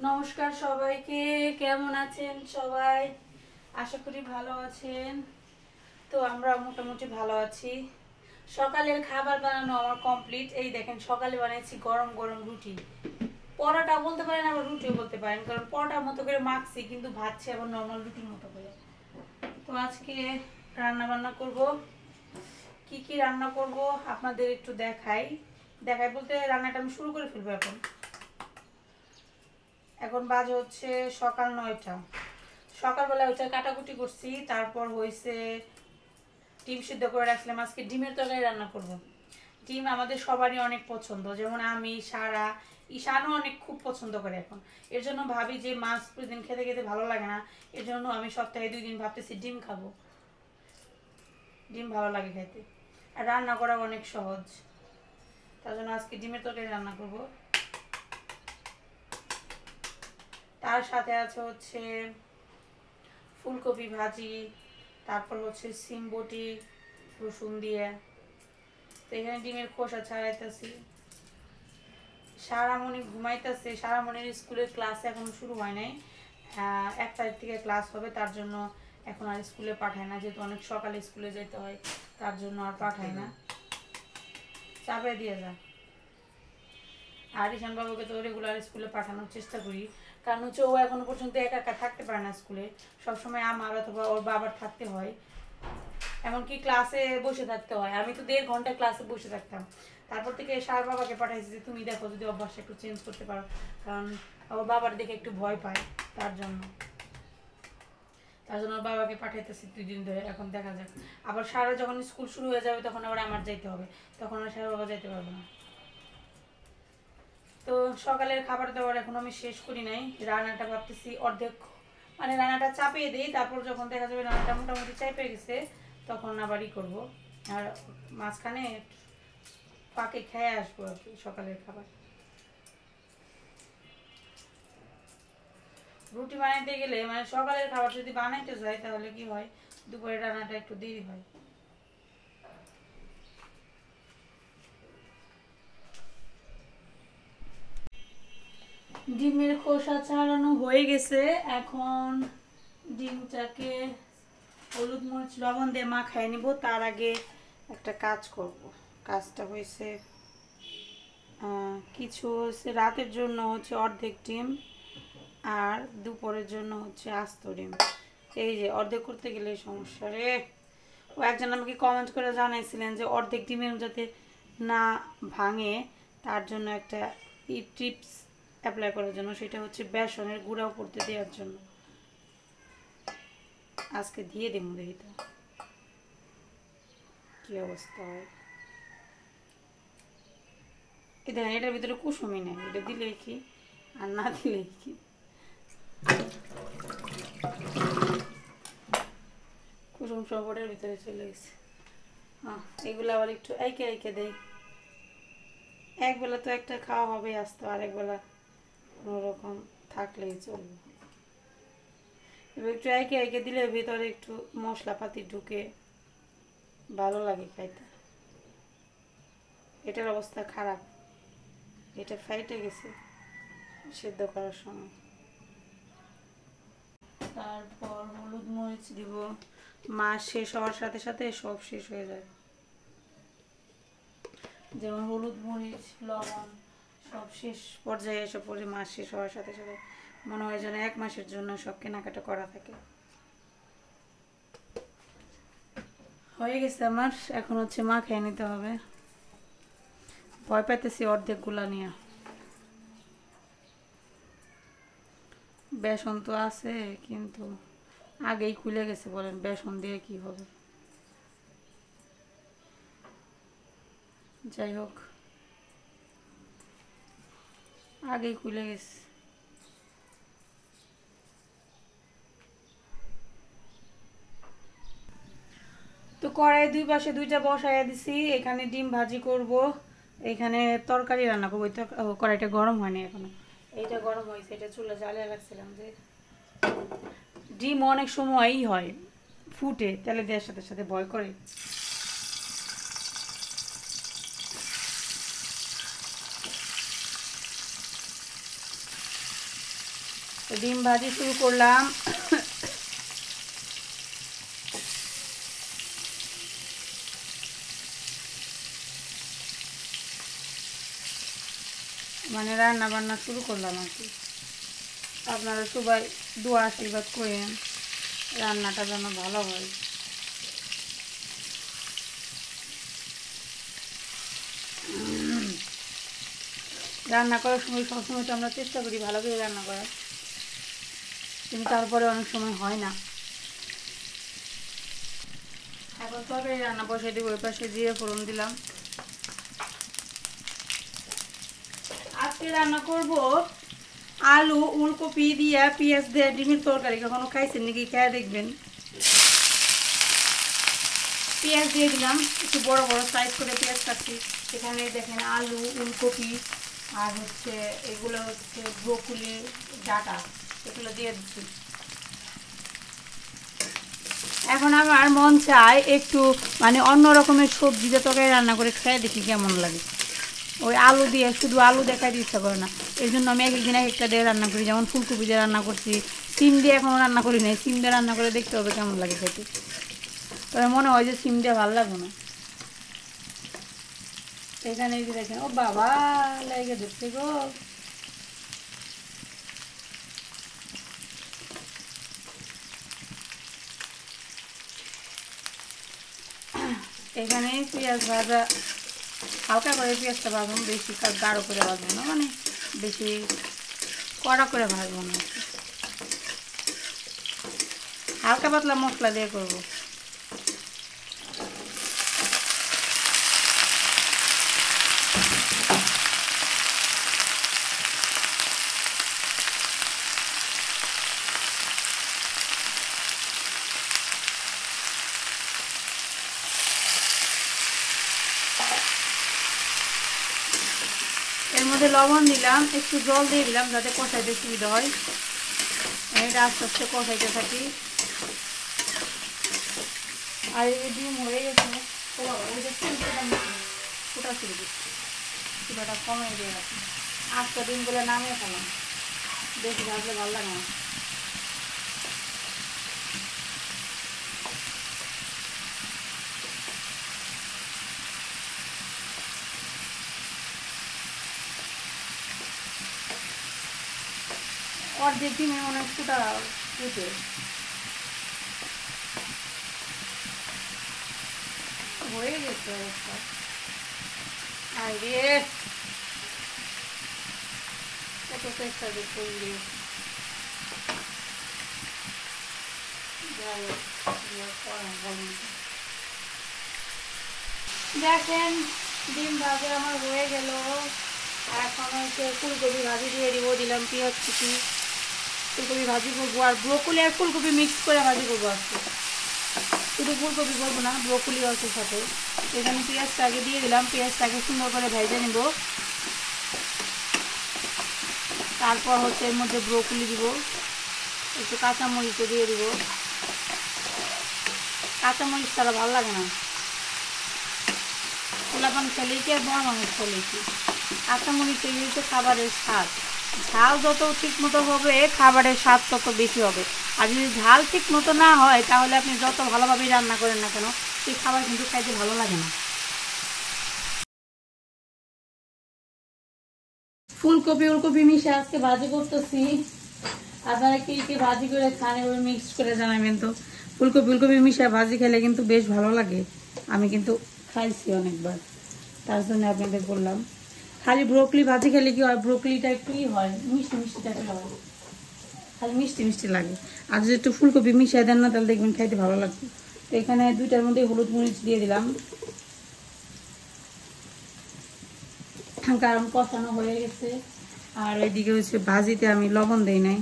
নমস্কার সবাইকে, কেমন আছেন সবাই? আশা করি ভালো আছেন। তো আমরা মোটামুটি ভালো আছি। সকালের খাবার বানানো আমার কমপ্লিট। এই দেখেন, সকালে বানিয়েছি গরম গরম রুটি। পরোটা বলতে পারেন, আবার রুটিও বলতে পারেন, কারণ পরোটার মতো করে মাখছি, কিন্তু ভাজছি আবার নর্মাল রুটির মতো করে। তো আজকে রান্না বান্না করব। কি কি রান্না করব আপনাদের একটু দেখাই বলতে রান্নাটা আমি শুরু করে ফেলবো। এখন বাজে হচ্ছে সকাল 9টা। সকালবেলা ওইটা কাটাকুটি করছি, তারপর হয়েছে ডিম সিদ্ধ করে রাখছিলাম। আজকে ডিমের তরকারি রান্না করব। ডিম আমাদের সবারই অনেক পছন্দ, যেমন আমি, সারা, ঈশানও অনেক খুব পছন্দ করে এখন। এর জন্য ভাবি যে মাছ প্রতিদিন খেতে খেতে ভালো লাগে না, এর জন্য আমি সপ্তাহে 2 দিন ভাবতেছি ডিম খাবো। ডিম ভালো লাগে খেতে, আর রান্না করা অনেক সহজ। তার জন্য আজকে ডিমের তরকারি রান্না করব। তার সাথে আছে হচ্ছে ফুলকপি ভাজি, তারপর হচ্ছে সিম বটি রসুন দিয়ে। তো এখানে ডিমের খোসা ছাড়াইতেছি। সারামণি ঘুমাইতেছে। সারামণির স্কুলের ক্লাস এখন শুরু হয় নাই, 1 তারিখ থেকে ক্লাস হবে। তার জন্য এখন আর স্কুলে পাঠায় না, যেহেতু অনেক সকালে স্কুলে যেতে হয়, তার জন্য আর পাঠায় না। চাপে দিয়ে যা। আর ঈশান বাবুকে তো রেগুলার স্কুলে পাঠানোর চেষ্টা করি, কারণ হচ্ছে ও এখনো পর্যন্ত একা একা থাকতে পারে না স্কুলে। সবসময় আমার অথবা ওর বাবার থাকতে হয়, এমনকি ক্লাসে বসে থাকতে হয়। আমি তো 1.5 ঘন্টা ক্লাসে বসে থাকতাম। তারপর থেকে সার বাবাকে পাঠাইছি যে তুমি দেখো যদি অভ্যাসটা একটু চেঞ্জ করতে পারো, কারণ ওর বাবার দেখে একটু ভয় পায়। তার জন্য ওর বাবাকে পাঠাইতেছি 2 দিন ধরে। এখন দেখা যাক, আবার সারা যখন স্কুল শুরু হয়ে যাবে তখন আবার আমার যাইতে হবে, তখন আর সার বাবা যাইতে পারবে না। তো সকালের খাবার দাবার এখন আমি শেষ করি নাই। রান্নাটা ভাবতেছি অর্ধেক, মানে রান্নাটা চাপিয়ে দিই, তারপর যখন দেখা যাবে রান্নাটা মোটামুটি চাপিয়ে গেছে তখন আবারই করব। আর মাঝখানে ফাঁকে খেয়ে আসবো আর কি সকালের খাবার। রুটি বানাইতে গেলে, মানে সকালের খাবার যদি বানাইতে যাই, তাহলে কি হয়, দুপুরের রান্নাটা একটু দেরি হয়। ডিমের খোসা ছাড়ানো হয়ে গেছে। এখন ডিমটাকে হলুদ মরিচ লবণ দিয়ে মাখায় নিব। তার আগে একটা কাজ করব। কাজটা হয়েছে কিছু হচ্ছে রাতের জন্য হচ্ছে অর্ধেক ডিম, আর দুপুরের জন্য হচ্ছে আস্ত ডিম। এই যে অর্ধেক করতে গেলে সমস্যা রে। ও একজন আমাকে কমেন্ট করে জানাইছিলেন যে অর্ধেক ডিমের যাতে না ভাঙে, তার জন্য একটা টিপস অ্যাপ্লাই করার জন্য, সেটা হচ্ছে বেসনের গুঁড়াও করতে দেওয়ার জন্য। আজকে দিয়ে দেবো, দেখি তো কী অবস্থা হয়। এই দেখেন, এটার ভিতরে কুসুমই নেই, এটা দিলেই কি আর না দিলেই কি। কুসুম সব ওটার ভিতরে চলে গেছে। হ্যাঁ, এগুলো আবার একটু এঁকে এঁকে দেই। একবেলা তো একটা খাওয়া হবে, আসতো আর একবেলা কোনোরকম থাকলেই চলবে। এবার একটু এঁকে এঁকে দিলে ভিতরে একটু মশলাপাতি ঢুকে ভালো লাগে খাইতে। এটার অবস্থা খারাপ, এটা ফাইটে গেছে সেদ্ধ করার সময়। তারপর হলুদ মরিচ দিব। মাছ শেষ হওয়ার সাথে সাথে সব শেষ হয়ে যায়, যেমন হলুদ মরিচ লবণ সব শেষ পর্যায়ে এসে পড়ে। মাছ শেষ হওয়ার সাথে সাথে মনে হয় যেন 1 মাসের জন্য সব কেনাকাটা করা থাকে। হয়ে গেছে আমার, এখন হচ্ছে মা খেয়ে নিতে হবে। ভয় পাইতেছি অর্ধেকগুলা নিয়ে। বেসন তো আছে, কিন্তু আগেই খুলে গেছে, বলেন বেসন দিয়ে কি হবে। যাই হোক, আগেই খুলে গেছে। তো কড়াই 2 পাশে 2টা বসাইয়া দিছি। এখানে ডিম ভাজি করব, এখানে তরকারি রান্না করবো। কড়াইটা গরম হয়নি এখনো, এইটা গরম হয়েছে, এটা চুলা জ্বালিয়ে রাখছিলাম। যে ডিম অনেক সময়ই হয় ফুটে, তেলে দেওয়ার সাথে সাথে ভয় করে। তো ডিম ভাজি শুরু করলাম। মানে রান্না বান্না শুরু করলাম আর কি। আপনারা সবাই দোয়া আশীর্বাদ করেন রান্নাটা যেন ভালো হয়। রান্না করার সময় সবসময় তো আমরা চেষ্টা করি ভালো করে রান্না করার, কিন্তু তারপরে অনেক সময় হয় না। এখন তরকারি রান্না বসে দিব, ওই পাশে জিরে ফোড়ন দিলাম। আজকে রান্না করব আলু উলকপি দিয়া পেঁয়াজ দিয়ে ডিমের তরকারি। কখনো খাইছেন নাকি? খেয়ে দেখবেন। পেঁয়াজ দিয়ে দিলাম, একটু বড় বড় সাইজ করে পেঁয়াজ কাটছি। এখানে দেখেন আলু উলকপি আর হচ্ছে এগুলো হচ্ছে ব্রোকলি ডাটা, এগুলো দিয়ে দিচ্ছি। এখন আমার মন চায় একটু মানে অন্য রকমের সবজি দিয়ে তরকারি রান্না করে খেয়ে দেখি কেমন লাগে। ওই আলু দিয়ে শুধু আলু দেখাই ইচ্ছা করে না, এই জন্য আমি এক একদিন এক একটা দিয়ে রান্না করি। যেমন ফুলকপি দিয়ে রান্না করছি, সিম দিয়ে এখনও রান্না করি নাই। সিম দিয়ে রান্না করে দেখতে হবে কেমন লাগে খেতে। তবে মনে হয় যে সিম দিয়ে ভালো লাগবে না। এখানে এই যে দেখেন, ও বাবা লেগে ধরছে গো। এখানে পেঁয়াজ ভাজা হালকা করে পেঁয়াজটা ভাজুন, বেশি গাঢ় করে ভাজবো না, মানে বেশি কড়া করে ভাজবো না, হালকা পাতলা মশলা দিয়ে করবো। এর মধ্যে লবণ দিলাম, একটু জল দিয়ে দিলাম যাতে কষাইতে সুবিধা হয়। এটা আস্তে আস্তে কষাইতে থাকি। আর এই ডিম হয়ে গেছে, ফুটা শুরু করছি, চুলাটা কমে দিয়ে রাখি। আজকে ডিমগুলো নামিয়ে ফেলাম, বেশি ভাজলে ভালো লাগে না। অর্ধেক ডিমে অনেক ফুটা ফুটে হয়ে গেছে অবস্থা। আরে কত চেষ্টা করলি, দেখেন ডিম ভাজা আমার হয়ে গেল। এখন হচ্ছে ফুলকপি ভাজি দিয়ে দিব, দিলাম পেঁয়াজ কুচি। ফুলকপি ভাজি করবো আর ব্রোকলি আর ফুলকপি মিক্স করে ভাজি করবো আজকে। শুধু ফুলকপি করবো না, ব্রোকলি আছে সাথে। এখানে পেঁয়াজটা আগে দিয়ে দিলাম, পেঁয়াজটাকে সুন্দর করে ভেজে নেব। তারপর হচ্ছে এর মধ্যে ব্রোকলি দিব, একটু কাঁচামরিচও দিয়ে দিব। কাঁচামরিচ ছাড়া ভালো লাগে না, পোলাপান খেলেই কি আর বড় মানুষ খেলেই কি। কাঁচামরিচ হচ্ছে খাবারের স্বাদ। ঝাল যত ঠিক মতো হবে খাবারের স্বাদ তত বেশি হবে। আর যদি ঝাল ঠিক মতো না হয় তাহলে আপনি যত ভালোভাবেই রান্না করেন না কেন, সেই খাবার কিন্তু খাইতে ভালো লাগে না। ফুলকপি উলকপি মিশে আজকে ভাজি করতেছি। আপনারা কি কি ভাজি করে খান এভাবে মিক্স করে জানাবেন তো। ফুলকপি উলকপি মিশে ভাজি খেলে কিন্তু বেশ ভালো লাগে, আমি কিন্তু খাইছি অনেকবার, তার জন্য আপনাদের বললাম। খালি ব্রোকলি ভাজি খেলে কি হয়, ব্রোকলিটা একটু হয় মিষ্টি মিষ্টি টাইপের হয়, খালি মিষ্টি মিষ্টি লাগে। আর যদি একটু ফুলকপি মিশিয়ে দেন না তাহলে দেখবেন খাইতে ভালো লাগবে। তো এখানে দুইটার মধ্যে হলুদ মরিচ দিয়ে দিলাম, কারণ কষানো হয়ে গেছে। আর ওইদিকে হচ্ছে ভাজিতে আমি লবণ দেই নাই,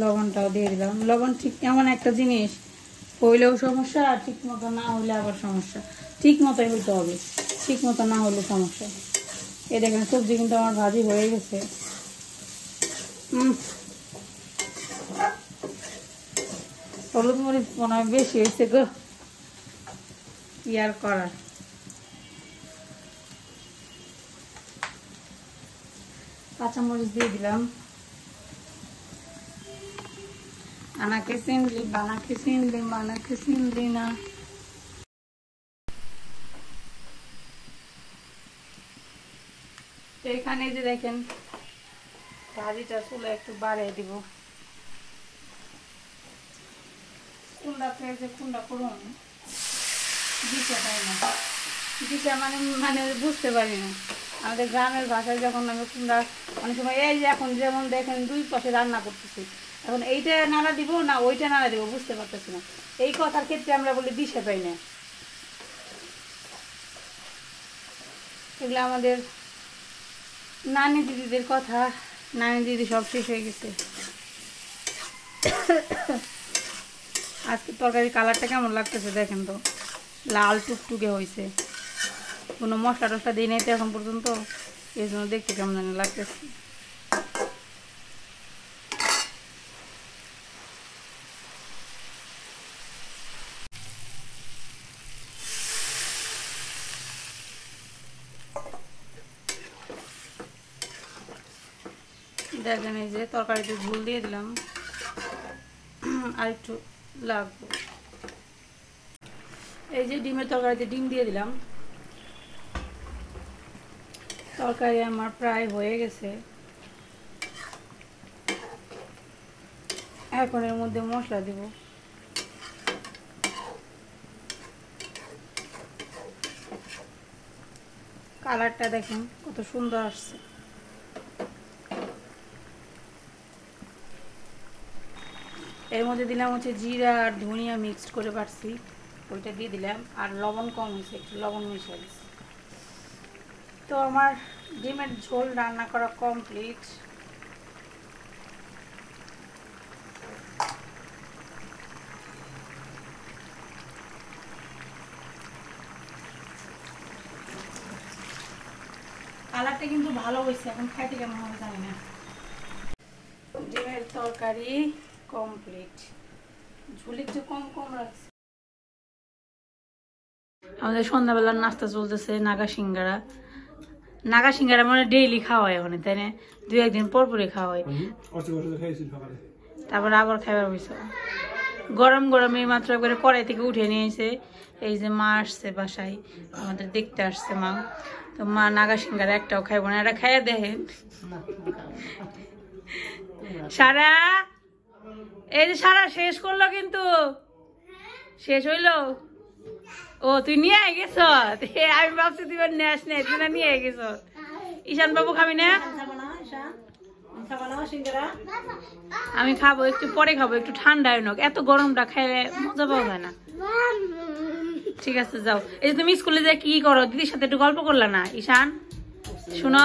লবণটাও দিয়ে দিলাম। লবণ ঠিক এমন একটা জিনিস, হইলেও সমস্যা আর ঠিক মতো না হইলে আবার সমস্যা। ঠিক মতোই হইতে হবে, ঠিক মতো না হলে সমস্যা। এই দেখেন সবজি কিন্তু আমার ভাজি হয়ে গেছে। হলুদ মরিচ মনে হয় বেশি হয়েছে গো, কি আর করার। কাঁচামরিচ দিয়ে দিলাম। বানাকে চিনলি না। তো এখানে যে দেখেন ভাজিটা চুলা একটু বাড়িয়ে দিব। কুন্ডা পেয়েছে কুন্ডা করুন দিশা পাই না, দিশা মানে বুঝতে পারি না। আমাদের গ্রামের ভাষায় যখন আমি কুন্ডা অনেক সময় এই যে এখন যেমন দেখেন 2 পাশে রান্না করতেছি, এখন এইটা নাড়া দিব না ওইটা নাড়া দিব বুঝতে পারতেছি না। এই কথার ক্ষেত্রে আমরা বলি দিশা পাই না। এগুলো আমাদের নানি দিদিদের কথা। নানি দিদি সব শেষ হয়ে গেছে। আজকে তরকারি কালারটা কেমন লাগতেছে দেখেন তো, লাল টুকটুকে হয়েছে, কোনো মশলা টশলা দিই নাই তো এখন পর্যন্ত, এই জন্য দেখতে কেমন জানি লাগতেছে। দেখেন এই যে তরকারিতে ঝোল দিয়ে দিলাম, আর একটু লাগবে। এই যে ডিমের তরকারিতে ডিম দিয়ে দিলাম। তরকারি আমার প্রায় হয়ে গেছে। এখন এর মধ্যে মশলা দিব। কালারটা দেখেন কত সুন্দর আসছে। এর মধ্যে দিলাম হচ্ছে জিরা আর ধনিয়া মিক্সড করে বাটছি, ওইটা দিয়ে দিলাম। আর লবণ কম হয়েছে, একটু লবণ মিশিয়ে দিচ্ছি। তো আমার ডিমের ঝোল রান্না করা কমপ্লিট। কালারটা কিন্তু ভালো হয়েছে, এখন খাইতে কেমন হবে জানি না। ডিমের তরকারি কমপ্লিট। ঝোল একটু কম কম রাখছি। আমাদের সন্ধ্যাবেলার নাস্তা চলতেছে নাগা সিঙ্গারা। নাগা সিঙ্গারা মানে ডেইলি খাওয়া হয় ওখানে, তাই না? 2-1 দিন পর পরে খাওয়া হয়, তারপর আবার খাবার হয়েছে। গরম গরম এই মাত্র একবারে কড়াই থেকে উঠে নিয়েছে। এই যে মা আসছে বাসায়, আমাদের দেখতে আসছে মা। তো মা নাগা সিঙ্গারা একটাও খাইব না, এটা খাইয়া দেখেন। সারা এই যে সারা শেষ করলো, কিন্তু শেষ হইলো। ও তুই নিয়ে গেছ? আমি ভাবছি তুই নেস নে, তুই না নিয়ে গেছ। ঈশান বাবু খাবি না? আমি খাবো, একটু পরে খাবো, একটু ঠান্ডা হোক, এত গরমটা খাইলে মজা পাওয়া যায় না। ঠিক আছে যাও। এই যে তুমি স্কুলে যে কি করো, দিদির সাথে একটু গল্প করলা না? ঈশান শুনো,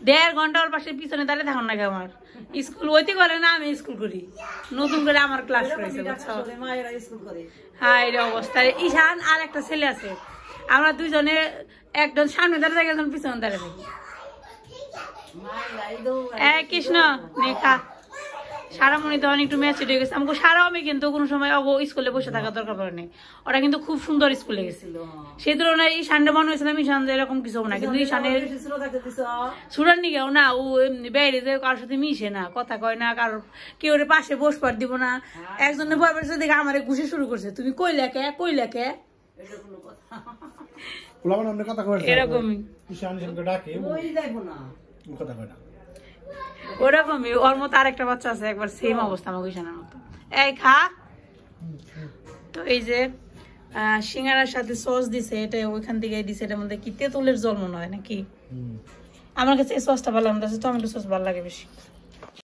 1.5 ঘন্টা ওর পাশে পিছনে দাঁড়িয়ে থাকুন নাকি? আমার স্কুল ওইতে করে না, আমি স্কুল করি, নতুন করে আমার ক্লাস করেছে বুঝছো। হ্যাঁ এই অবস্থা। ঈশান আর একটা ছেলে আছে, আমরা দুইজনে একজন সামনে দাঁড়িয়ে থাকি, একজন পিছনে দাঁড়িয়ে থাকি। কৃষ্ণ নেখা সারামণি তখন একটু ম্যাচুরিট হয়ে গেছে। আমাকে সারাও আমি কিন্তু কোনো সময় স্কুলে বসে থাকার দরকার পড়ে নেই, ওরা কিন্তু খুব সুন্দর স্কুলে গেছিল। সেই তুলনায় ঈশানটা মনে হয়েছিলাম ঈশান যে এরকম কিছু না, কিন্তু ঈশানের ছুটার নিকেও না, ও বাইরে যে কারোর সাথে মিশে না, কথা কয় না, কারোর কেউ পাশে বসবার দিব না। একজনের ভয় পেয়েছে দেখে আমার ঘুষে শুরু করছে, তুমি কই লেখে এরকমই ওরকমই। ওর মতো আরেকটা বাচ্চা আছে, একবার সেম অবস্থা আমার ঈশানের মতো। এই খা। তো এই যে সিঙ্গারার সাথে সস দিছে, এটা ওইখান থেকে দিছে। এটার মধ্যে কি তেঁতুলের জল মনে হয় নাকি? আমার কাছে এই সসটা ভালো লাগে, টমেটো সস ভালো লাগে বেশি।